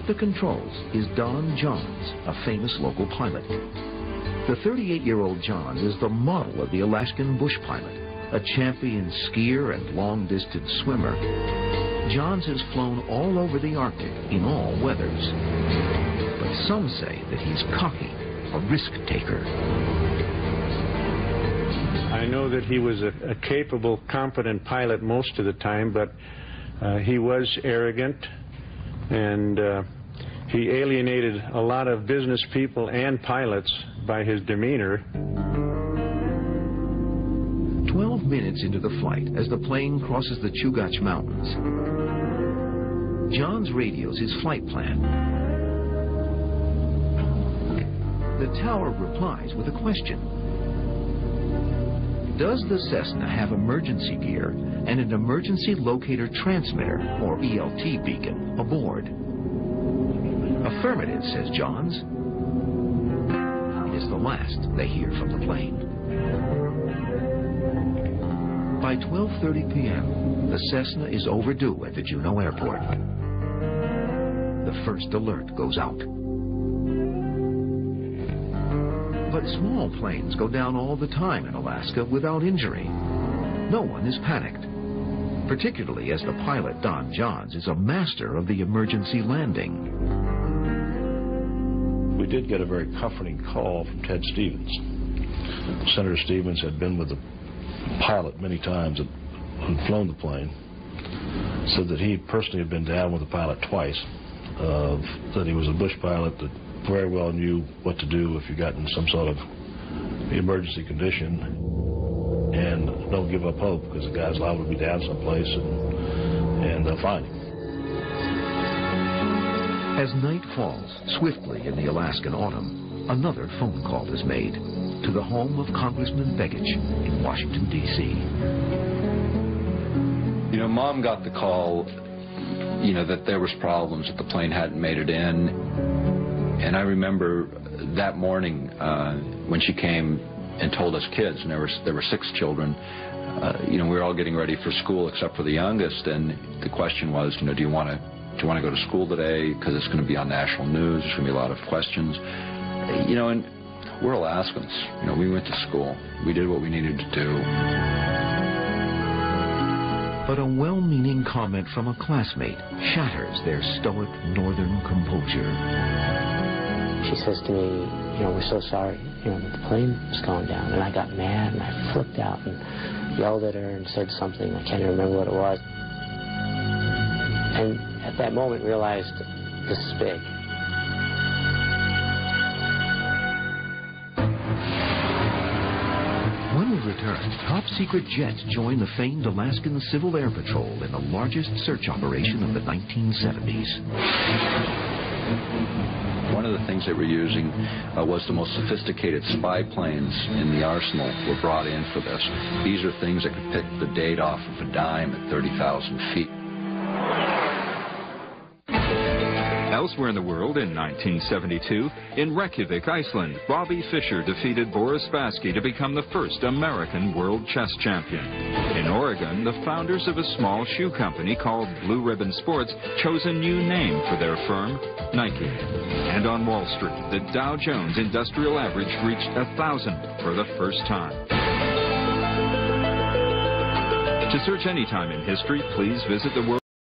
the controls is Don Johns, a famous local pilot. The 38-year-old Johns is the model of the Alaskan bush pilot, a champion skier and long-distance swimmer. Johns has flown all over the Arctic in all weathers. But some say that he's cocky, a risk-taker. I know that he was a capable, competent pilot most of the time, but he was arrogant, and he alienated a lot of business people and pilots by his demeanor. 12 minutes into the flight, as the plane crosses the Chugach Mountains, Johns radios his flight plan. The tower replies with a question. Does the Cessna have emergency gear and an emergency locator transmitter, or ELT beacon, aboard? Affirmative, says Johns. It is the last they hear from the plane. By 12:30 p.m., the Cessna is overdue at the Juneau Airport. The first alert goes out. But small planes go down all the time in Alaska without injury. No one is panicked, particularly as the pilot, Don Johns, is a master of the emergency landing. We did get a very comforting call from Ted Stevens. Senator Stevens had been with the pilot many times who'd flown the plane, said that he personally had been down with the pilot twice, that he was a bush pilot that very well knew what to do if you got in some sort of emergency condition, and don't give up hope because the guy's liable to be down someplace and they'll find him. As night falls swiftly in the Alaskan autumn, another phone call is made to the home of Congressman Begich in Washington, D.C. You know, Mom got the call, you know, that there was problems, that the plane hadn't made it in. And I remember that morning when she came and told us kids, and there were 6 children, you know, we were all getting ready for school except for the youngest, and the question was, you know, do you want to go to school today because it's going to be on national news, there's going to be a lot of questions. You know, and we're Alaskans. You know, we went to school. We did what we needed to do. But a well-meaning comment from a classmate shatters their stoic northern composure. She says to me, you know, we're so sorry, you know, that the plane was going down. And I got mad and I flipped out and yelled at her and said something. I can't remember what it was. And at that moment realized this is big. When we return, top-secret jets join the famed Alaskan Civil Air Patrol in the largest search operation of the 1970s. One of the things they were using was the most sophisticated spy planes in the arsenal were brought in for this. These are things that could pick the date off of a dime at 30,000 feet. Elsewhere in the world in 1972, in Reykjavik, Iceland, Bobby Fischer defeated Boris Spassky to become the first American world chess champion. In Oregon, the founders of a small shoe company called Blue Ribbon Sports chose a new name for their firm, Nike. And on Wall Street, the Dow Jones Industrial Average reached 1,000 for the first time. To search any time in history, please visit the World